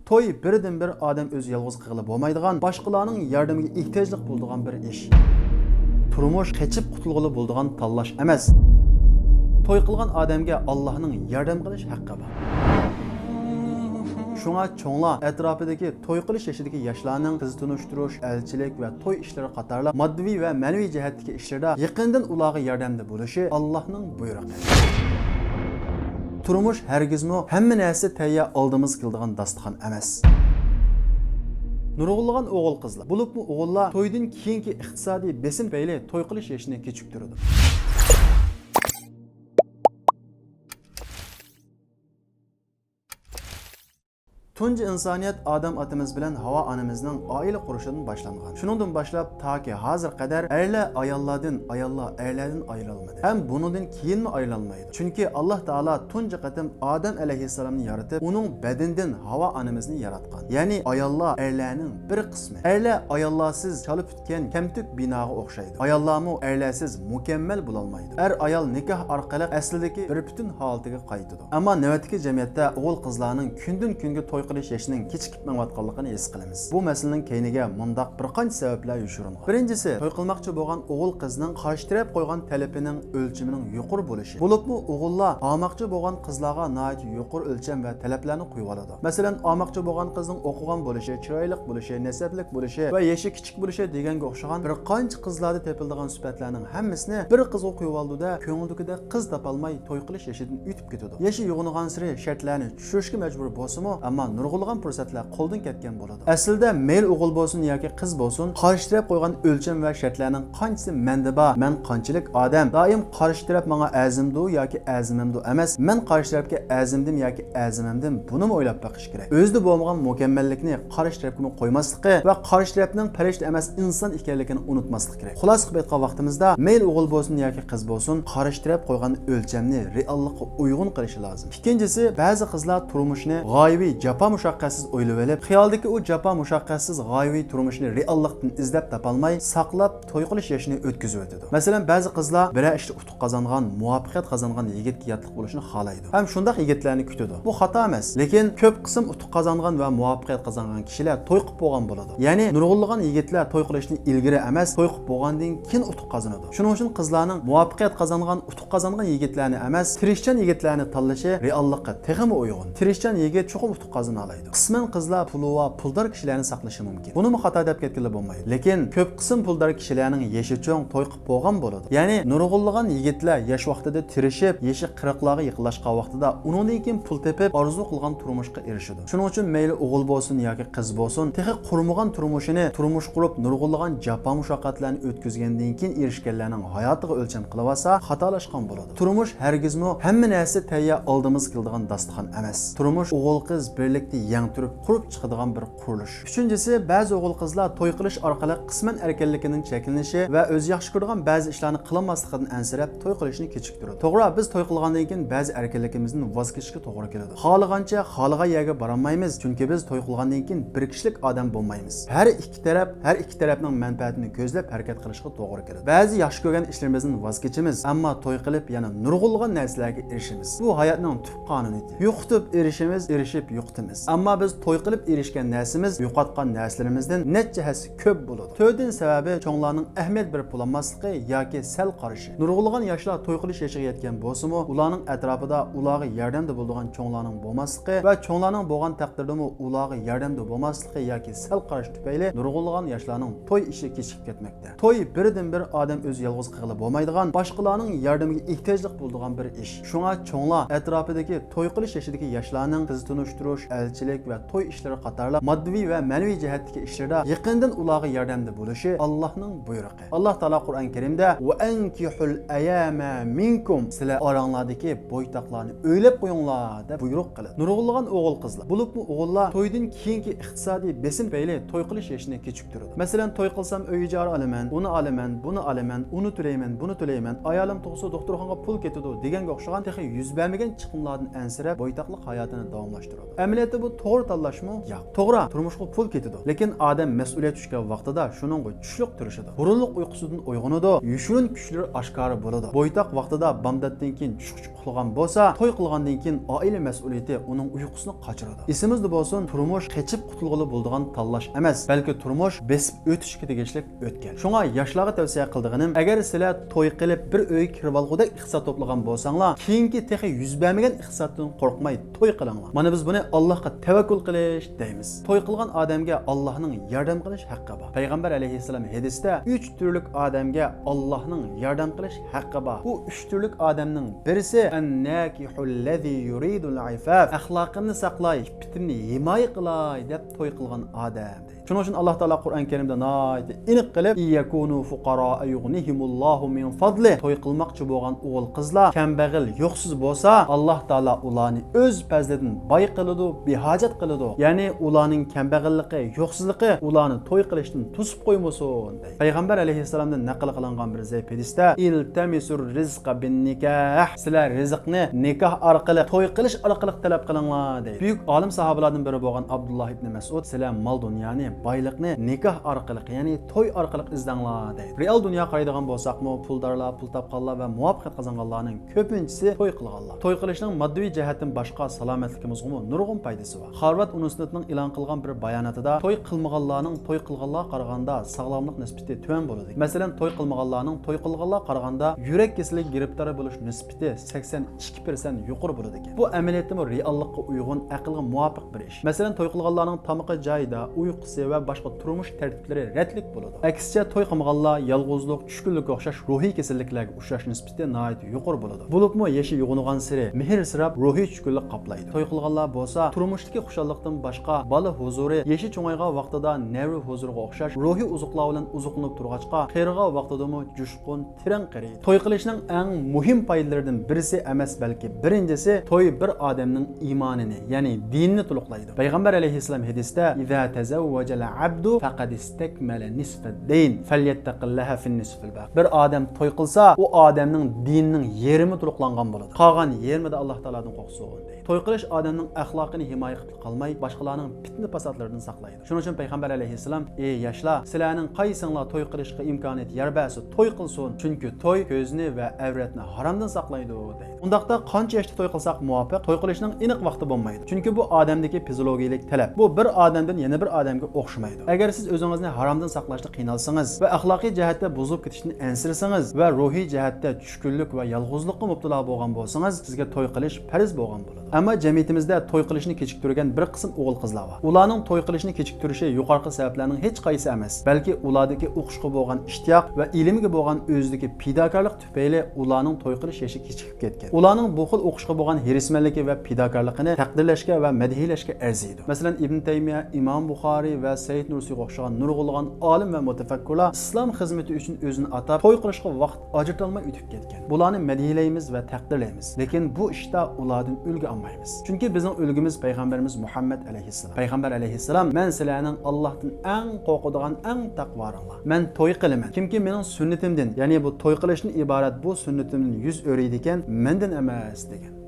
Toy birden bir odam o'zi yolg'iz qilib bo'lmaydigan, boshqalarning yordamiga ehtiyojli bo'ladigan bir ish. Turmush qechib qutulg'ili bo'ladigan tanlash emas. Toy qilgan odamga Allohning yordam qilish haqqi bor. Şuna çoğlar etrafidagi toy qilish yoshidagi yoshlarning qiz tunishtirish, elchilik va toy ishlari qatorli moddiy va ma'naviy jihatdagi ishlarda yaqindan ularga yordamda bo'lishi Allohning buyrug'i. Turmush hargizmi hamma narsa tayyor oldimiz qiladigan dasturxon emas. Nurg'ulg'an o'g'il qizlar, bo'libmi o'g'illar to'ydan keyingi iqtisodiy besim tufayli to'y qilish yoshini kechiktiradi. Tunji insoniyat Adam atamiz bilan Havo onamizning oila qurishidan boshlangan. Shuningdan boshlab toki hozir qadar erlar ayollardan, ayollar erlardan ayrilmadi. Ham bundan keyinmi ayrilmaydi. Chunki Alloh taolo tunji qatim Adam alayhissalomni yaratib, uning badanidan Havo onamizni yaratgan. Ya'ni ayollar erlarning bir qismi. Erlar ayollarsiz chalib o'tgan kamtuk binoga o'xshaydi. Ayollarmi erlarsiz mukammal bo'la olmaydi. Ayol nikoh orqali aslidagi bir butun holatiga qaytadi. Ammo navbatdagi jamiyatda o'g'il qizlarning kundan kunga to'y qilish yoshining kechikib menayotganligini his qilamiz. Bu masalaning keyniga mundaq bir qancha sabablar yoshiringan. Birinchisi, to'y qilmoqchi bo'lgan o'g'il qizning qarshtirab qo'ygan talabining o'lchamining yuqori bo'lishi. Bo'libmi o'g'illar olmoqchi bo'lgan qizlarga nihoyat yuqori o'lcham va talablarni qo'yib oladi. Masalan, olmoqchi bo'lgan qizning o'qigan bo'lishi, chiroyli bo'lishi, nasablik bo'lishi va yoshi kichik bo'lishi deganga o'xshagan bir qancha qizlarda topiladigan sifatlarning hammasini bir qizga qo'yib oldida, ko'ngildagida qiz topolmay to'y qilish yoshidan o'tib ketadi. Yoshi yo'g'ingan sari shartlarni tushirishga majbur bo'lsa-mu, ammo nurg'ulg'an fursatlar qo'ldan ketgan bo'ladi. Aslida mayl o'g'il bo'lsin yoki qiz bo'lsin, qarshi qo'ygan o'lcham va shartlarning qanchasi menda bor, men qanchalik odam doim qarshi taraf menga azimdu yoki azimimdu emas, men qarshi tarafga azimdim yoki azimimdim, buni o'ylab baqish kerak. O'zida bo'lmagan mukammallikni qarshi tarafga qo'ymasligi va qarshi tarafning farishta emas inson ekanligini unutmaslik kerak. Xulosa qilib aytgan vaqtimizda mayl o'g'il bo'lsin yoki qiz bo'lsin, qarshi taraf qo'ygan o'lchamni reallikqa uyg'un qilishi lozim. Ikkinchisi, ba'zi qizlar turmushni g'oyiviy jafo mushaqqatsiz o'ylab olib, xiyolidagi u jafo mushaqqatsiz g'oyiviy turmushni reallikdan izlab topolmay, saqlab to'y qilish yoshini o'tkazib o'tadi. Masalan, ba'zi qizlar bir ishda utuq qozongan, muvaffaqiyat qozongan yigitga yotliq bo'lishini xohlaydi. Ham shunday yigitlarni kutadi. Bu xato emas, lekin ko'p qism utuq qozongan va muvaffaqiyat qozongan kishilar to'y qilib bo'lgan bo'ladi. Ya'ni nurg'ulg'an yigitlar to'y qilishni ilgari emas, to'y qilib bo'lgandan keyin utuq qozonadi. Shuning uchun qizlarning muvaffaqiyat qozongan, utuq qozongan yigitlarni emas, tirishchan yigitlarni tanlashi reallikqa teg'imi uyg'un. Tirishchan yigit cho'qim utuq qozona oladi. Qisman qizlar pul va puldor kishilarni saqlashi mumkin. Buni xato deb ketgili bo'lmaydi. Lekin ko'p qism puldor kishilarning yoshi cho'ng to'y qilib bo'lgan bo'ladi. Ya'ni nurg'ulg'an yigitlar yosh vaqtida tirishib, yoshi 40larga yaqinlashgan vaqtida undan keyin pul tepib, orzu qilgan turmushga erishadi. Shuning uchun mayli o'g'il bo'lsin yoki qiz bo'lsin, texi qurmagan turmushini turmush qurib nurg'ulg'an jafo mushaqqatlarni o'tkazgandan keyin erishganlarning hayotiga o'lcham qilib olsa, xatolashgan bo'ladi. Turmush hargizmi hamma narsa tayyor oldimiz qiladigan dasturxon emas. Turmush o'g'il qiz birlikda yang turib qurib chiqadigan bir qurilish. Uchinchisi, ba'zi o'g'il qizlar to'y qilish orqali qisman erkinligining cheklanishi va o'zi yaxshi ko'rgan ba'zi ishlarni qilmasligidan ansirab to'y qilishni kechiktiradi. To'g'ri, biz to'y qilgandan keyin ba'zi erkinligimizdan voz kechishga to'g'ri keladi. Xohlagancha xohlagan yerga bora olmaymiz, chunki biz to'y qilgandan keyin bir kishilik odam bo'lmaymiz. Har ikki tarafning manfaatini ko'zlab harakat qilishga to'g'ri keladi. Ba'zi yaxshi ko'rgan ishlarimizdan voz kechamiz, ammo to'y qilib yana nurg'ulg'an narsalarga erishamiz. Bu hayotning tub qonuniyati. Yo'qitib erishimiz, erishib yo'qitamiz. Ammo biz to'y qilib erishgan narsamiz yo'qotgan narslarimizdan necha hasi ko'p bo'ladi. To'ydan sababi cho'nglarning ahamiyat berib bo'lmasligi yoki sal qarishi. Nurg'ulg'an yoshlar to'y qilish yoshiga yetgan bo'lsa-mu, ularning atrofida ularga yordamda bo'ladigan cho'nglarning bo'lmasligi va cho'nglarning bo'lgan taqdirdami ularga yordamda bo'lmasligi yoki sal qarish tufayli nurg'ulg'an yoshlarning to'y ishi kechikib ketmoqda. To'y birdan bir odam o'zi yolg'iz qilib bo'lmaydigan, boshqalarning yordamiga ehtiyojli bo'ladigan bir ish. Shunga cho'nglar atrofidagi to'y qilish yoshidagi yoshlarning qiz tunishtirish, elchilik va to'y ishlari qatorli moddiy va ma'naviy jihatdagi ishlarda yaqindan ularga yordamda bo'lishi Allohning buyrug'i. Alloh taolo Qur'on Karimda va ankihul ayama minkum sizlar oranglardagi bo'ytoqlarni o'ylab qo'yinglar deb buyruq qiladi. Nurg'ulg'an o'g'il qizlar, bo'libmi o'g'illar to'ydan keyingi iqtisodiy besim tufayli to'y qilish yoshini kechiktiradi. Masalan, to'y qilsam uy ijara olaman, uni olaman, buni olaman, uni to'layman, buni to'layman, ayolim tug'sa doktorxonaga pul ketadi deganga o'xshagan texi yuz bermagan chiqimlardan ansirab bo'ytoqlik hayotini davomlashtiradi. Amaliyotda Albatta bu to'g'ri tanlashmi? Yo'q. To'g'ri, turmushga pul ketadi. Lekin odam mas'uliyat tushgan vaqtida shuningga tushliq turishadi. Burunliq uyqusidan uyg'onadi, yushurin kuchlari oshkora bo'ladi. Bo'ytoq vaqtida bamdatdan keyin chuqchuq uxlagan bo'lsa, to'y qilgandan keyin oila mas'uliyati uning uyqusini qochiradi. Esimizda bo'lsin, turmush qechib qutulg'ili bo'ladigan tanlash emas, balki turmush besib o'tishga tegishli o'tgan. Shunga yoshlarga tavsiya qildiganim, agar sizlar to'y qilib bir uyga kirib olgudek iqtisod to'plagan bo'lsanglar, keyingi texi yuz bermagan iqtisoddan qo'rqmay to'y qilinglar. Mana biz buni Allohga tavakkul qilish deymiz. To'y qilgan odamga Allohning yordam qilish haqqi bor. Payg'ambar alayhissalom hadisda 3 turlik odamga Allohning yordam qilish haqqi bor. Bu 3 turlik odamning birisi an-nakihullazi yuridul ifaf, axloqini saqlay, bitimni himoya qilay deb to'y qilgan odam. Shuning uchun Alloh taolo Qur'on Karimda aniq qilib yakunu fuqara yughnihimullohu min fadli, to'y qilmoqchi bo'lgan o'g'il qizlar kambag'al, yo'qsiz bo'lsa, Alloh taolo ularni o'z fazlidan boy qiladi, behojat qiladi. Ya'ni ularning kambag'alligi, yo'qsizligi ularni to'y qilishdan to'sib qo'ymasin deydi. Payg'ambar alayhissalomdan naql qilingan bir hadisda iltamisur rizqa bin nikah, sizlar rizqni nikoh orqali, to'y qilish orqali talab qilinglar deydi. Buyuk olim sahobalardan biri bo'lgan Abdulloh ibn Mas'ud sizlar mol dunyoni, boylikni nikoh orqali, ya'ni to'y orqali izlanglar deydi. Real dunyo qaraydigan bo'lsaqmi, puldorlar, pul topganlar va muvaffaqiyat qozonganlarning ko'pinchisi to'y qilganlar. To'y qilishning moddiy jihatdan boshqa salomatligimizga nurg'un foydasi bor. Harvard universitetining e'lon qilgan bir bayonotida to'y qilmaganlarning to'y qilganlarga qaraganda sog'lomlik nisbati tuvan bo'ladi. Masalan, to'y qilmaganlarning to'y qilganlarga qaraganda yurak kasalligiga giribtor bo'lish nisbati 82% yuqori bo'ladi ekan. Bu amaliyotda reallikka uyg'un, aqlga muvofiq bir ish. Masalan, to'y qilganlarning tamoqi joyida, uyqusi va boshqa turmush tartiblari ratlik bo'ladi. Aksicha to'y qilmaganlar yolg'izlik, tushkunlikka o'xshash ruhiy kasalliklarga uchrash nisbati nihoyat yuqori bo'ladi. Bo'libmi yashi yo'g'ingan sari mehr sirab ruhiy tushkunlik qoplaydi. To'y qilganlar bo'lsa, turmushdagi xushallikdan boshqa bola huzuri, yashi cho'ngaygan vaqtida navri huzuriga o'xshash ruhiy uzuqlar bilan uzuqlanib turg'achqa, qiyirgan vaqtidami jushqun, tiran qaraydi. To'y qilishning eng muhim foydalaridan birisi emas, balki birinchisi to'y bir odamning iymonini, ya'ni dinini to'liqlaydi. Payg'ambar alayhissalom hadisda "Iza tazawwaja al-abdu faqad istakmala nisfad-din, falyattaqillaha fin-nisfil baq." Bir odam to'y qilsa, u odamning dinining yarmi to'liqlangan bo'ladi. Qolgan yarmida Alloh taoladan qo'rqsin deydi. To'y qilish odamning axloqini himoya qilib qolmay, boshqalarning fitna fasadlaridan saqlaydi. Shuning uchun payg'ambar alayhissalom: "Ey yoshlar, sizlarning qaysinglar to'y qilishga imkoniyat yer bersa, to'y qilsin, chunki to'y ko'zni va avratni haromdan saqlaydi" deydi. Undaqda qancha yoshda to'y qilsak muvofiq, to'y qilishning aniq vaqti bo'lmaydi. Chunki bu odamdagi fiziologik talab. Bu bir odamdan yana bir odamga o'xshamaydi. Agar siz o'zingizni haromdan saqlashda qiynalsangiz va axloqiy jihatda buzilib ketishni ansirsangiz va ruhiy jihatda tushkunlik va yolg'izlikqa mubtalo bo'lgan bo'lsangiz, sizga to'y qilish farz bo'lgan bo'ladi. Ammo jamiyatimizda to'y qilishni kechiktirgan bir qism o'g'il qizlar bor. Ularning to'y qilishni kechiktirishi yuqorqi sabablarning hech qaysi emas, balki ulardagi o'qishga bo'lgan ishtiyoq va ilmga bo'lgan o'zidagi fidokorlik tufayli ularning to'y qilish yoshi kechikib ketgan. Ularning bu xil o'qishga bo'lgan hirismanligi va fidokorligini taqdirlashga va madhiyalashga arziydi. Masalan, Ibn Taymiya, Imom Buxoriy va Said Nursiga o'xshagan nurg'ulg'an olim va mutafakkirlar islom xizmati uchun o'zini atab to'y qilishga vaqt ajratolmay o'tib ketgan. Bularni madhiyalaymiz va taqdirlaymiz, lekin bu ishda ulardan ulgu olmaymiz. Chunki bizning ulgimiz payg'ambarimiz Muhammad alayhissalom. Payg'ambar alayhissalom: "Men sizlarning Allohdan eng qo'rqadigan, eng taqvoringlar. Men to'y qilaman. Kimki mening sunnatimdan, ya'ni bu to'y qilishning iborat bu sunnatimdan yuz o'raydi ekan, mendan emas" degan.